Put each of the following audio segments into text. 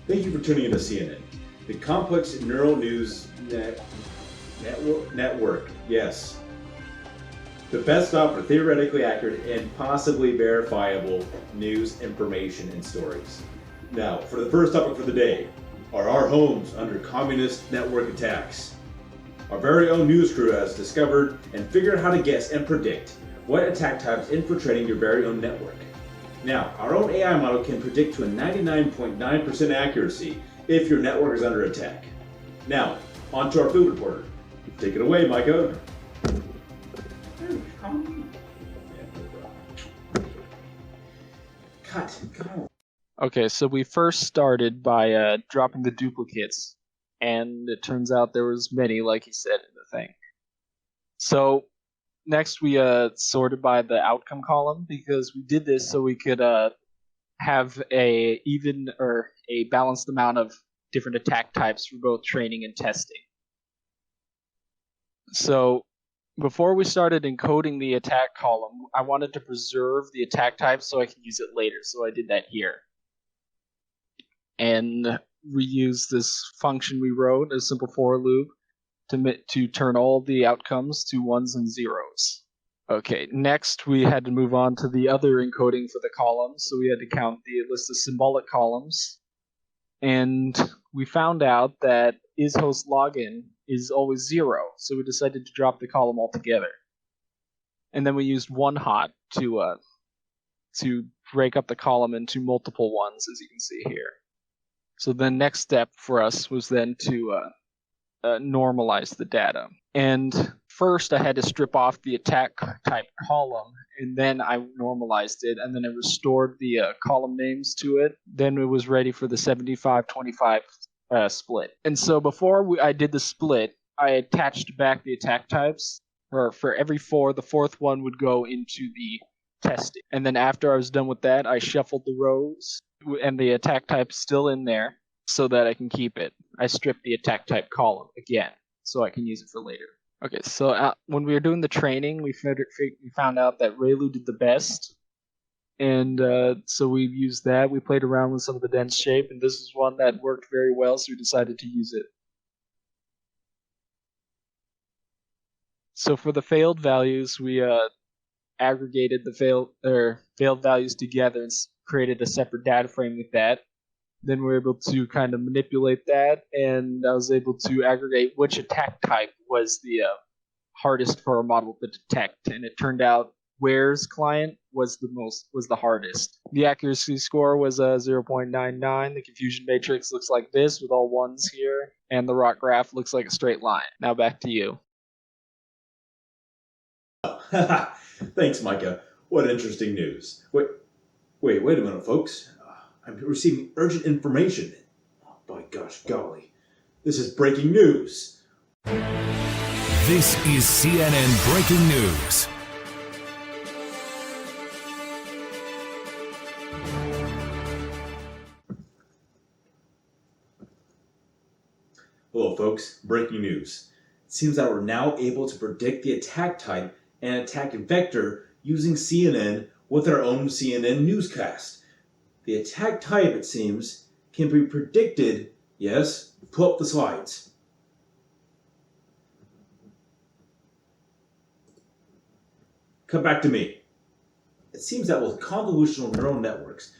Thank you for tuning into CNN, the complex neural news network. Yes, the best stop for theoretically accurate and possibly verifiable news, information, and stories. Now, for the first topic for the day, are our homes under communist network attacks? Our very own news crew has discovered and figured out how to guess and predict what attack types infiltrating your very own network. Now, our own AI model can predict to a 99.9% accuracy if your network is under attack. Now, on to our food reporter. Take it away, Micah. Cut. Go. Okay, so we first started by dropping the duplicates, and it turns out there was many, like he said in the thing. So next we sorted by the outcome column, because we did this so we could have a even or a balanced amount of different attack types for both training and testing. So before we started encoding the attack column, I wanted to preserve the attack type so I can use it later, so I did that here. And reuse this function we wrote, a simple for loop, to turn all the outcomes to ones and zeros. Okay, next we had to move on to the other encoding for the columns, so we had to count the list of symbolic columns. And we found out that isHost login is always 0, so we decided to drop the column altogether. And then we used onehot to break up the column into multiple ones, as you can see here. So the next step for us was then to normalize the data. And first I had to strip off the attack type column, and then I normalized it, and then I restored the column names to it. Then it was ready for the 75-25 split. And so before I did the split, I attached back the attack types. For every 4, the 4th one would go into the testing. And then after I was done with that, I shuffled the rows, and the attack type's still in there so that I can keep it. I stripped the attack type column again so I can use it for later. Okay, so when we were doing the training, we found out that Raylu did the best. And so we used that. We played around with some of the dense shape, and this is one that worked very well, so we decided to use it. So for the failed values, we aggregated the failed values together and created a separate data frame with that. Then we were able to kind of manipulate that, and I was able to aggregate which attack type was the hardest for our model to detect, and it turned out Where's client was the hardest. The accuracy score was 0.99. The confusion matrix looks like this with all ones here, and the rock graph looks like a straight line. Now back to you. Thanks, Micah. What interesting news. Wait a minute, folks. I'm receiving urgent information. Oh, by gosh golly. This is breaking news. This is CNN Breaking News. Hello, folks. Breaking news. It seems that we're now able to predict the attack type and attack vector using CNN with our own CNN newscast. The attack type, it seems, can be predicted. Yes, pull up the slides. Come back to me. It seems that with convolutional neural networks,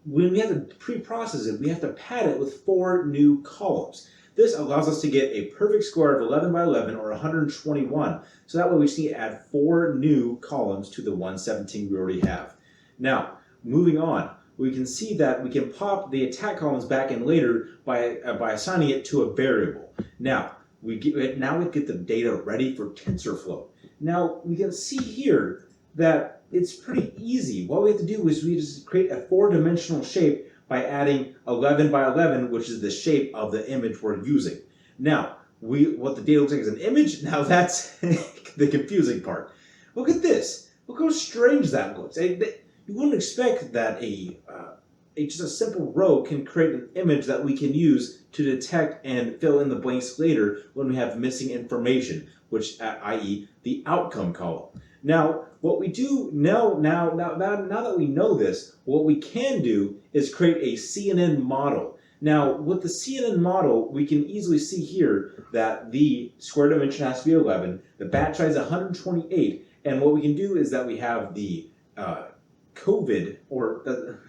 when we have to pre-process it, we have to pad it with 4 new columns. This allows us to get a perfect square of 11 by 11 or 121. So that way we just need to add 4 new columns to the 117 we already have. Now, moving on, we can see that we can pop the attack columns back in later by assigning it to a variable. Now we get the data ready for TensorFlow. Now we can see here that it's pretty easy. What we have to do is we just create a 4-dimensional shape by adding 11 by 11, which is the shape of the image we're using. Now, what the data looks like is an image. Now that's the confusing part. Look at this. Look how strange that looks. You wouldn't expect that just a simple row can create an image that we can use to detect and fill in the blanks later when we have missing information, which, i.e., the outcome column. Now, what we do now that we know this, what we can do is create a CNN model. Now, with the CNN model, we can easily see here that the square dimension has to be 11, the batch size 128, and what we can do is that we have the COVID, or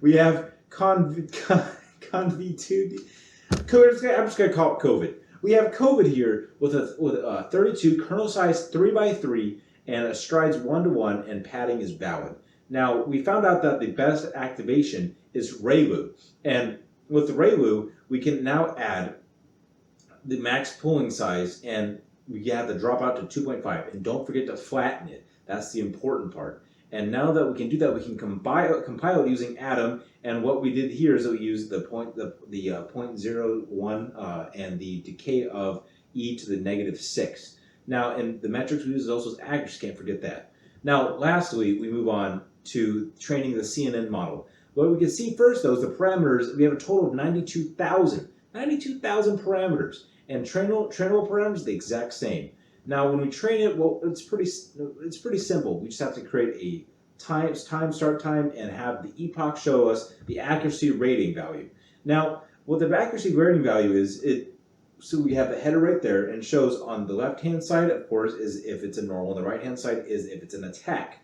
we have conv2. I'm just going to call it COVID. We have COVID here with a 32 kernel size 3x3 and a strides 1-to-1 and padding is valid. Now, we found out that the best activation is ReLU. And with the ReLU, we can now add the max pooling size and we have to drop out to 2.5. And don't forget to flatten it. That's the important part. And now that we can do that, we can compile it using Atom. And what we did here is that we used the 0.01 and the decay of e to the -6. Now, and the metrics we use is also accuracy. Can't forget that. Now, lastly, we move on to training the CNN model. What we can see first, though, is the parameters. We have a total of 92,000 parameters, and trainable parameters the exact same. Now, when we train it, well, it's pretty simple. We just have to create a time start time and have the epoch show us the accuracy rating value. Now, what the accuracy rating value is, so we have the header right there, and shows on the left-hand side, of course, is if it's a normal, and the right-hand side is if it's an attack.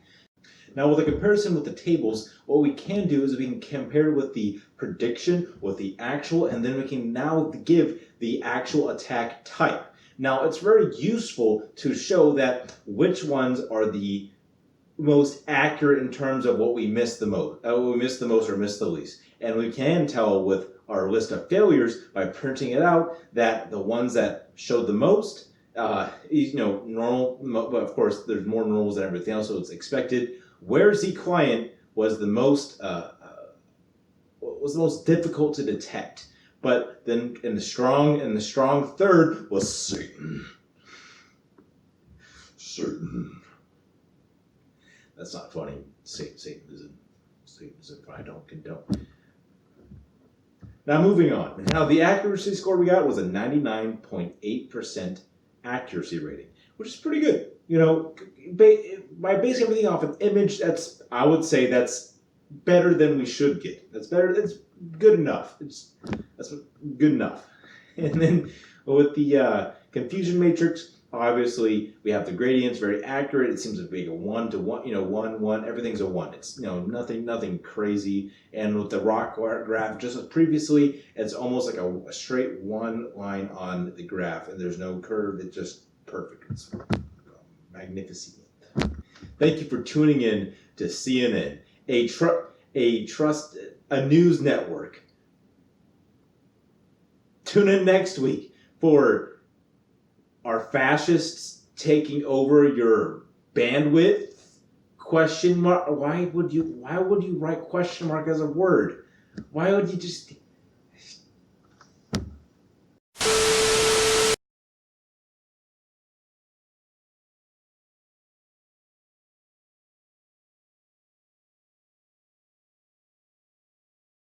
Now, with a comparison with the tables, what we can do is we can compare with the prediction, with the actual, and then we can now give the actual attack type. Now, it's very useful to show that which ones are the most accurate in terms of what we missed the most, or missed the least. And we can tell with our list of failures by printing it out that the ones that showed the most, normal, but of course there's more normals than everything else, so it's expected. Where Z client was the most difficult to detect, but then in the strong third was Satan. That's not funny. Satan isn't funny. I don't condone. Now moving on. Now the accuracy score we got was a 99.8% accuracy rating, which is pretty good. By basing everything off an image, I would say that's better than we should get. That's better. That's good enough. That's good enough. And then with the confusion matrix, obviously we have the gradients very accurate. It seems to be a 1-to-1. 1. Everything's a 1. It's nothing crazy. And with the rock graph, just as previously, it's almost like a straight one line on the graph, and there's no curve. It's just perfect. It's magnificent. Thank you for tuning in to CNN, a news network. Tune in next week for our fascists taking over your bandwidth? Question mark? Why would you write question mark as a word? Why would you just